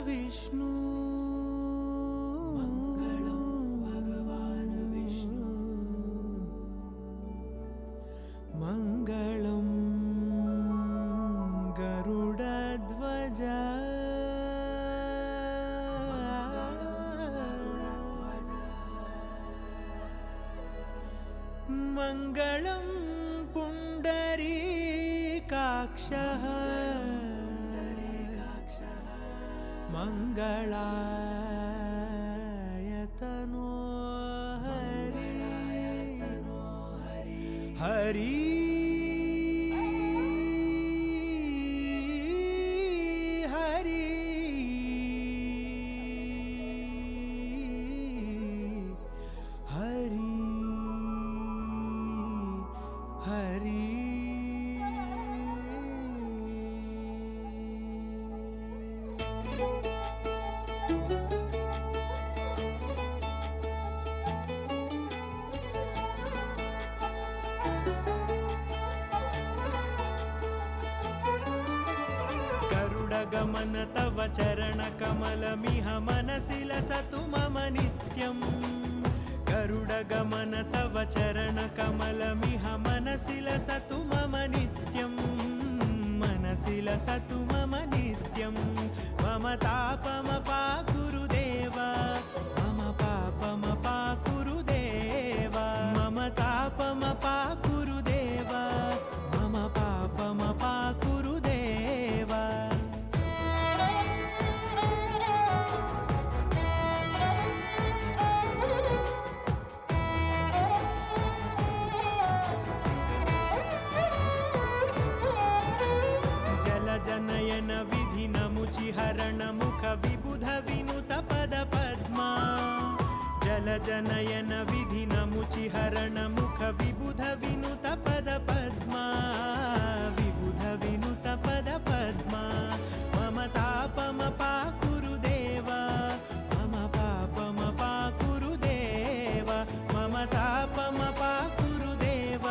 विष्णु मङ्गलं भगवान् विष्णु मङ्गलं गरुडध्वज मङ्गलं पुण्डरीकाक्षः मङ्गलायतनो हरि हरि हरि हरि गरुडगमन तव चरणकमलमिह मनसि लसतु मम नित्यम् गरुडगमन तव चरणकमलमिह मनसि लसतु मम नित्यम् मनसि लसतु मम नित्यम् मम तापमपाकुरु देव मम पापमपाकुरु देव मम तापमपाकुरु देव मम पापमपाकुरु देव जनयन विधि नमुचिहरण मुख विबुध विनुत पद पद्मा जल जनयन विधि नमुचिहरण मुख विबुध विनुत पद पद्मा विबुध विनुत पद पद्मा मम तापमपाकुरु देव मम पापमपाकुरु देव मम तापमपाकुरु देव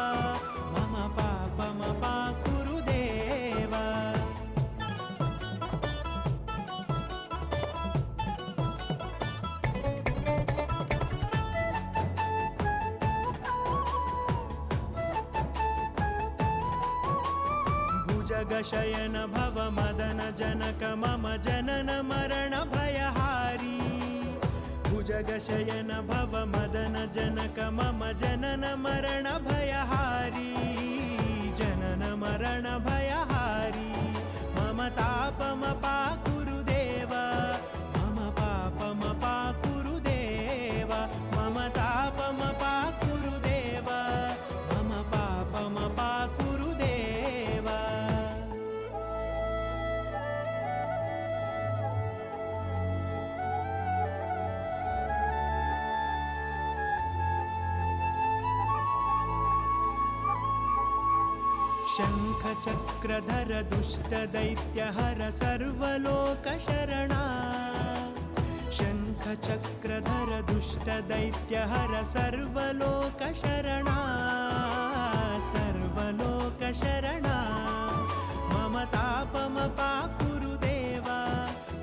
मम पापमपाकुरु देव जगशयन भव मदन जनक मम जनन मरण भयहारी भुजगशयन भव मदन जनक मम जनन मरण भयहारी जनन मरण भयहारी मम तापमपाकुरु देव मम पापमपाकुरु देव मम तापमपाकुरु देव मम पापमपाकुरु देव शङ्खचक्रधर दुष्टदैत्यहर सर्वलोकशरणा शङ्खचक्रधर दुष्टदैत्यहर सर्वलोकशरणा सर्वलोकशरणा मम तापमपाकुरु देव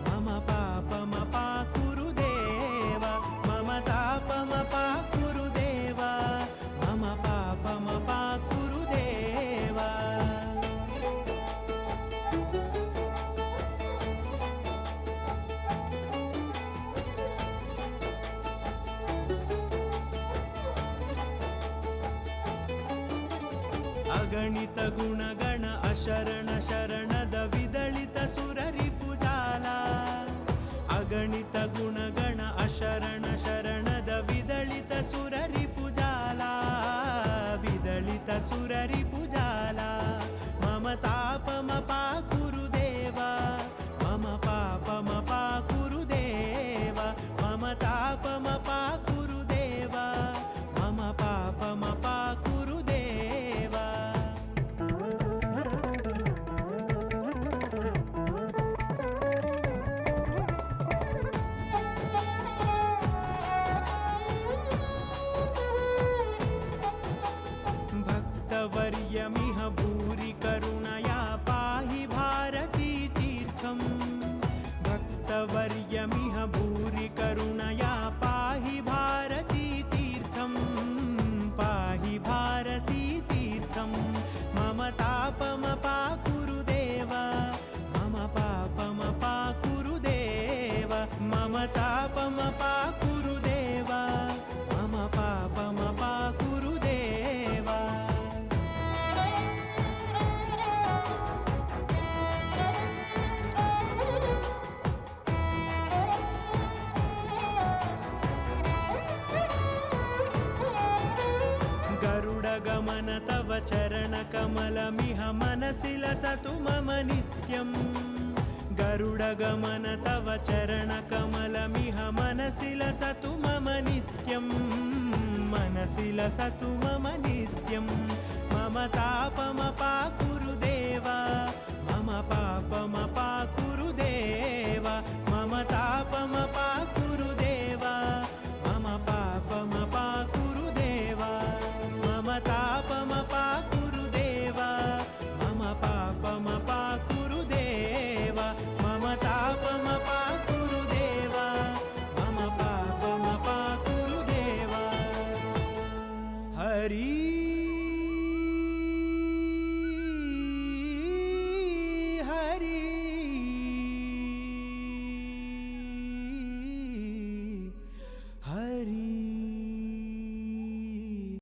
मम पापमपाकुरु देव मम तापमपाकुरु देव मम पापमपाकुरु देव अगणित गुणगण अशरण शरणद विदलित सुररिपुजाला अगणित गुणगण अशरण शरणद विदलित सुररिपुजाला विदलित सुररिपुजाला मम तापमपाकुरु देव मम पापमपाकुरु देव मम तापमपाकुरु देव मम पापमपाकुरु देव भक्तवर्यमिह भूरि करुणया पाहि भार वर्यमिह भूरि करुणया पाहि भारती तीर्थं पाहि भारती तीर्थं मम तापमपाकुरु देव मम पापमपाकुरु देव मम तापमपाकुरु देव मम पापमपाकुरु देव गरुडगमन तव चरणकमलमिह मनसि लसतु मम नित्यम् गरुडगमन तव चरणकमलमिह मनसि लसतु मम नित्यम् मनसि लसतु मम नित्यम् मम तापमपाकुरु देव मम पापमपाकुरु देव